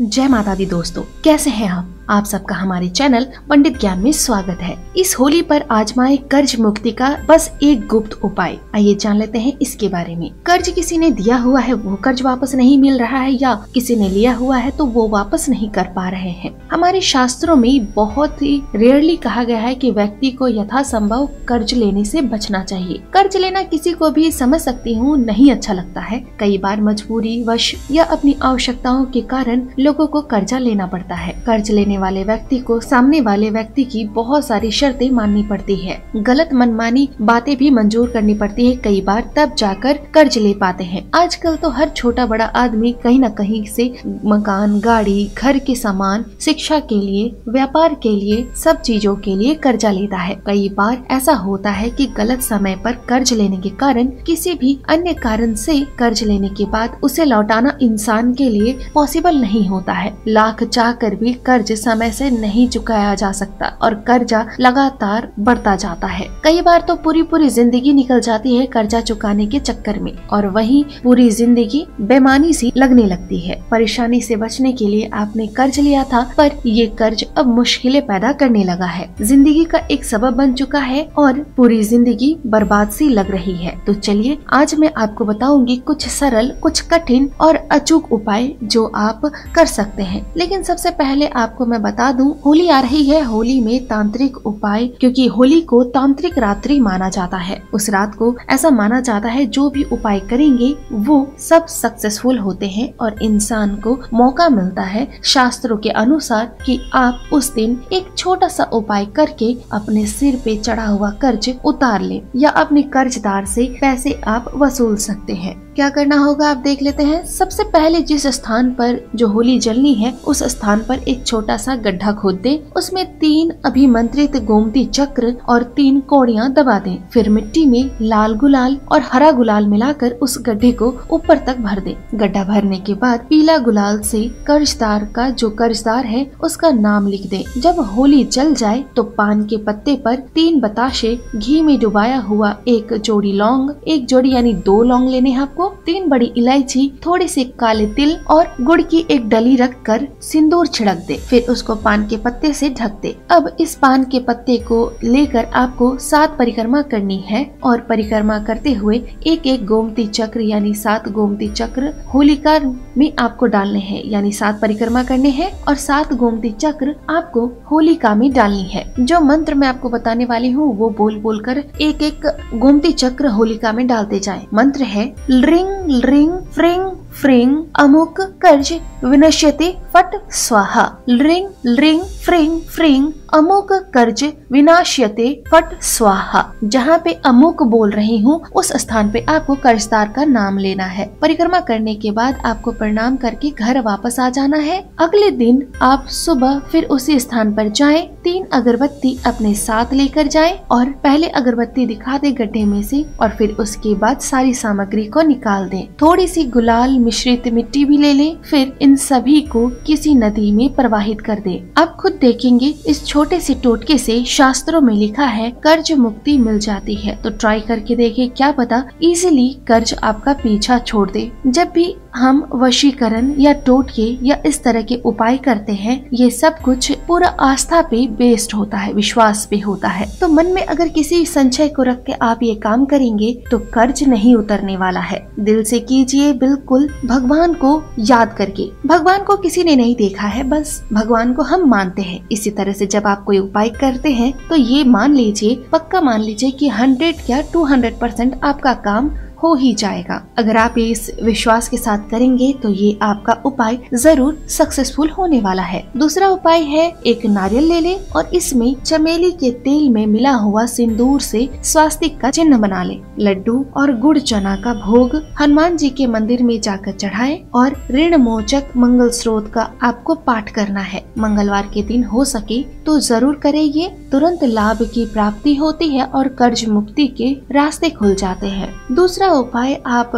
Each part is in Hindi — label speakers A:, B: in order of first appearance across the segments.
A: जय माता दी दोस्तों, कैसे हैं आप सबका हमारे चैनल पंडित ज्ञान में स्वागत है। इस होली पर आजमाए कर्ज मुक्ति का बस एक गुप्त उपाय। आइए जान लेते हैं इसके बारे में। कर्ज किसी ने दिया हुआ है वो कर्ज वापस नहीं मिल रहा है, या किसी ने लिया हुआ है तो वो वापस नहीं कर पा रहे हैं। हमारे शास्त्रों में बहुत ही रेयरली कहा गया है कि व्यक्ति को यथासंभव कर्ज लेने से बचना चाहिए। कर्ज लेना किसी को भी समझ सकती हूँ नहीं अच्छा लगता है। कई बार मजबूरी वश या अपनी आवश्यकताओं के कारण लोगों को कर्जा लेना पड़ता है। कर्ज लेने वाले व्यक्ति को सामने वाले व्यक्ति की बहुत सारी शर्तें माननी पड़ती है, गलत मनमानी बातें भी मंजूर करनी पड़ती है कई बार, तब जाकर कर्ज ले पाते हैं। आजकल तो हर छोटा बड़ा आदमी कहीं न कहीं से मकान, गाड़ी, घर के सामान, शिक्षा के लिए, व्यापार के लिए, सब चीजों के लिए कर्जा लेता है। कई बार ऐसा होता है कि गलत समय पर कर्ज लेने के कारण, किसी भी अन्य कारण से कर्ज लेने के बाद उसे लौटाना इंसान के लिए पॉसिबल नहीं होता है। लाख चाह कर भी कर्ज समय से नहीं चुकाया जा सकता और कर्जा लगातार बढ़ता जाता है। कई बार तो पूरी जिंदगी निकल जाती है कर्जा चुकाने के चक्कर में, और वहीं पूरी जिंदगी बेमानी सी लगने लगती है। परेशानी से बचने के लिए आपने कर्ज लिया था, पर ये कर्ज अब मुश्किलें पैदा करने लगा है, जिंदगी का एक सबब बन चुका है और पूरी जिंदगी बर्बाद सी लग रही है। तो चलिए आज मैं आपको बताऊंगी कुछ सरल, कुछ कठिन और अचूक उपाय जो आप कर सकते हैं। लेकिन सबसे पहले आपको मैं बता दूं, होली आ रही है। होली में तांत्रिक उपाय, क्योंकि होली को तांत्रिक रात्रि माना जाता है। उस रात को ऐसा माना जाता है जो भी उपाय करेंगे वो सब सक्सेसफुल होते हैं और इंसान को मौका मिलता है शास्त्रों के अनुसार कि आप उस दिन एक छोटा सा उपाय करके अपने सिर पे चढ़ा हुआ कर्ज उतार लें, या अपने कर्जदार से पैसे आप वसूल सकते हैं। क्या करना होगा आप देख लेते हैं। सबसे पहले जिस स्थान पर जो होली जलनी है उस स्थान पर एक छोटा सा गड्ढा खोद दें, उसमें 3 अभिमंत्रित गोमती चक्र और 3 कौड़ियां दबा दें। फिर मिट्टी में लाल गुलाल और हरा गुलाल मिलाकर उस गड्ढे को ऊपर तक भर दें। गड्ढा भरने के बाद पीला गुलाल से कर्जदार का, जो कर्जदार है उसका नाम लिख दें। जब होली जल जाए तो पान के पत्ते पर 3 बताशे, घी में डुबाया हुआ 1 जोड़ी लौंग, 1 जोड़ी यानी 2 लौंग लेने हैं आपको, 3 बड़ी इलायची, थोड़ी सी काले तिल और गुड़ की 1 डली रखकर सिंदूर छिड़क दे। फिर उसको पान के पत्ते से ढक दे। अब इस पान के पत्ते को लेकर आपको 7 परिक्रमा करनी है और परिक्रमा करते हुए 1-1 गोमती चक्र यानी 7 गोमती चक्र होलिका में आपको डालने हैं, यानी 7 परिक्रमा करने हैं और 7 गोमती चक्र आपको होलिका में डालनी है। जो मंत्र मैं आपको बताने वाली हूँ वो बोल बोल कर 1-1 गोमती चक्र होलिका में डालते जाएं। मंत्र है रिंग रिंग फ्रिंग फ्रिंग अमुक कर्ज विनश्यते फट स्वाहा। रिंग रिंग फ्रिंग फ्रिंग अमुक कर्ज विनाश्यते फट स्वाहा। जहाँ पे अमुक बोल रही हूँ उस स्थान पे आपको कर्जदार का नाम लेना है। परिक्रमा करने के बाद आपको प्रणाम करके घर वापस आ जाना है। अगले दिन आप सुबह फिर उसी स्थान पर जाएं, 3 अगरबत्ती अपने साथ लेकर जाएं और पहले अगरबत्ती दिखा दे गड्ढे में से, और फिर उसके बाद सारी सामग्री को निकाल दें। थोड़ी सी गुलाल मिश्रित मिट्टी भी ले लें, फिर इन सभी को किसी नदी में प्रवाहित कर दें। आप खुद देखेंगे इस छोटे से टोटके से शास्त्रों में लिखा है कर्ज मुक्ति मिल जाती है। तो ट्राई करके देखिए, क्या पता इजीली कर्ज आपका पीछा छोड़ दे। जब भी हम वशीकरण या टोटके या इस तरह के उपाय करते हैं, ये सब कुछ पूरा आस्था पे बेस्ड होता है, विश्वास पे होता है। तो मन में अगर किसी संशय को रख के आप ये काम करेंगे तो कर्ज नहीं उतरने वाला है। दिल से कीजिए, बिल्कुल भगवान को याद करके। भगवान को किसी ने नहीं देखा है, बस भगवान को हम मानते हैं। इसी तरह से जब आप कोई उपाय करते हैं तो ये मान लीजिए, पक्का मान लीजिए कि 100 या 200% आपका काम हो ही जाएगा। अगर आप इस विश्वास के साथ करेंगे तो ये आपका उपाय जरूर सक्सेसफुल होने वाला है। दूसरा उपाय है, एक नारियल ले लें और इसमें चमेली के तेल में मिला हुआ सिंदूर से स्वास्तिक का चिन्ह बना लें। लड्डू और गुड़ चना का भोग हनुमान जी के मंदिर में जाकर चढ़ाएं और ऋण मोचक मंगल स्रोत का आपको पाठ करना है। मंगलवार के दिन हो सके तो जरूर करें, ये तुरंत लाभ की प्राप्ति होती है और कर्ज मुक्ति के रास्ते खुल जाते हैं। दूसरा उपाय, आप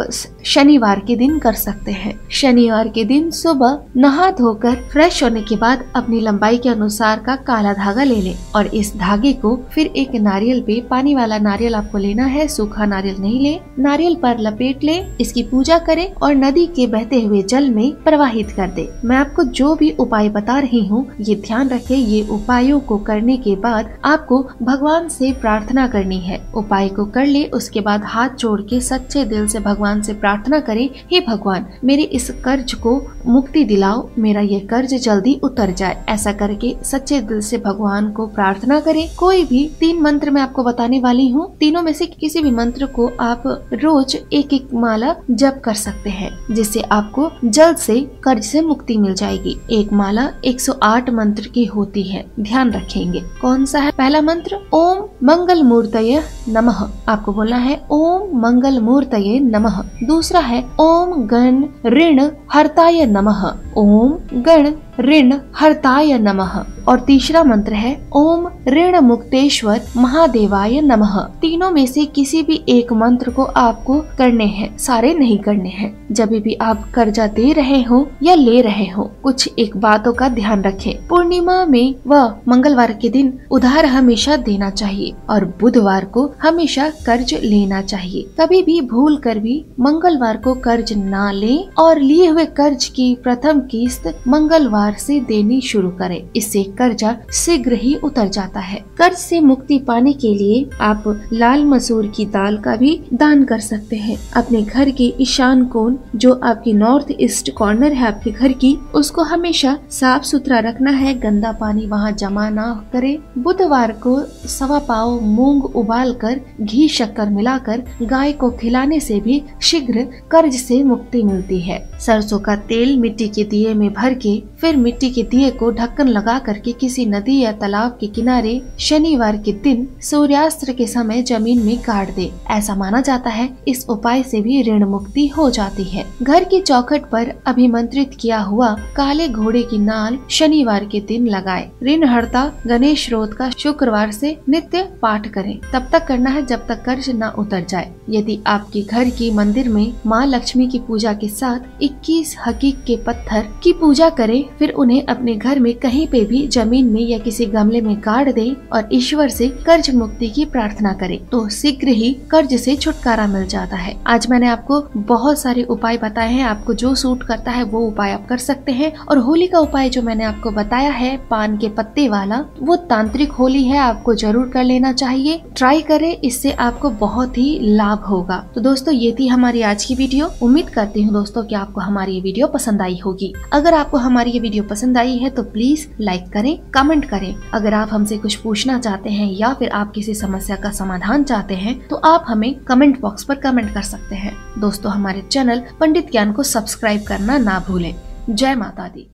A: शनिवार के दिन कर सकते हैं। शनिवार के दिन सुबह नहा धोकर फ्रेश होने के बाद अपनी लंबाई के अनुसार का काला धागा ले लें और इस धागे को फिर एक नारियल पे, पानी वाला नारियल आपको लेना है, सूखा नारियल नहीं ले, नारियल पर लपेट ले, इसकी पूजा करें और नदी के बहते हुए जल में प्रवाहित कर दे। मैं आपको जो भी उपाय बता रही हूँ ये ध्यान रखें, ये उपायों को करने के बाद आपको भगवान से प्रार्थना करनी है। उपाय को कर ले, उसके बाद हाथ जोड़ के सच्चे दिल से भगवान से प्रार्थना करें, हे भगवान मेरे इस कर्ज को मुक्ति दिलाओ, मेरा ये कर्ज जल्दी उतर जाए। ऐसा करके सच्चे दिल से भगवान को प्रार्थना करें। कोई भी 3 मंत्र मैं आपको बताने वाली हूँ, तीनों में से किसी भी मंत्र को आप रोज एक एक माला जप कर सकते हैं, जिससे आपको जल्द से कर्ज से मुक्ति मिल जाएगी। एक माला 108 मंत्र की होती है, ध्यान रखेंगे। कौन सा है? पहला मंत्र ओम मंगल मूर्तये नमः, आपको बोलना है ओम मंगल मूर्तये नमः। दूसरा है ओम गण ऋण हर्ताय नमः, ओम गण ऋण हर्ताय नमः। और तीसरा मंत्र है ओम ऋण मुक्तेश्वर महादेवाय नमः। तीनों में से किसी भी एक मंत्र को आपको करने हैं, सारे नहीं करने हैं। जब भी आप कर्जा दे रहे हो या ले रहे हो, कुछ एक बातों का ध्यान रखें। पूर्णिमा में व मंगलवार के दिन उधार हमेशा देना चाहिए और बुधवार को हमेशा कर्ज लेना चाहिए। कभी भी भूल कर भी मंगलवार को कर्ज ना लें और लिए हुए कर्ज की प्रथम किस्त मंगलवार से देनी शुरू करें, इससे कर्जा शीघ्र ही उतर जाता है। कर्ज से मुक्ति पाने के लिए आप लाल मसूर की दाल का भी दान कर सकते हैं। अपने घर के ईशान कोण, जो आपकी नॉर्थ ईस्ट कॉर्नर है आपके घर की, उसको हमेशा साफ सुथरा रखना है, गंदा पानी वहाँ जमा ना करे। बुधवार को 1.25 पाव मूंग उबाल कर घी शक्कर मिलाकर गाय को खिलाने से भी शीघ्र कर्ज से मुक्ति मिलती है। सरसों का तेल मिट्टी के दिए में भर के फिर मिट्टी के दिए को ढक्कन लगा करके किसी नदी या तालाब के किनारे शनिवार के दिन सूर्यास्त के समय जमीन में गाड़ दे। ऐसा माना जाता है इस उपाय से भी ऋण मुक्ति हो जाती है। घर की चौखट पर अभिमंत्रित किया हुआ काले घोड़े की नाल शनिवार के दिन लगाए। ऋण हरता गणेश रोध का शुक्रवार से नित्य पाठ करें। तब तक करना है जब तक कर्ज न उतर जाए। यदि आपके घर की मंदिर में माँ लक्ष्मी की पूजा के साथ 21 हकीक के पत्थर की पूजा करें, फिर उन्हें अपने घर में कहीं पे भी जमीन में या किसी गमले में गाड़ दें और ईश्वर से कर्ज मुक्ति की प्रार्थना करें, तो शीघ्र ही कर्ज से छुटकारा मिल जाता है। आज मैंने आपको बहुत सारे उपाय बताए हैं, आपको जो सूट करता है वो उपाय आप कर सकते हैं। और होली का उपाय जो मैंने आपको बताया है पान के पत्ते वाला, वो तांत्रिक होली है, आपको जरूर कर लेना चाहिए। ट्राई करें, इससे आपको बहुत ही लाभ होगा। तो दोस्तों ये थी हमारी आज की वीडियो। उम्मीद करती हूँ दोस्तों कि आपको हमारी ये वीडियो पसंद आई होगी। अगर आपको हमारी ये वीडियो पसंद आई है तो प्लीज लाइक करें, कमेंट करें। अगर आप हमसे कुछ पूछना चाहते हैं या फिर आप किसी समस्या का समाधान चाहते हैं तो आप हमें कमेंट बॉक्स पर कमेंट कर सकते हैं। दोस्तों हमारे चैनल पंडित ज्ञान को सब्सक्राइब करना ना भूलें। जय माता दी।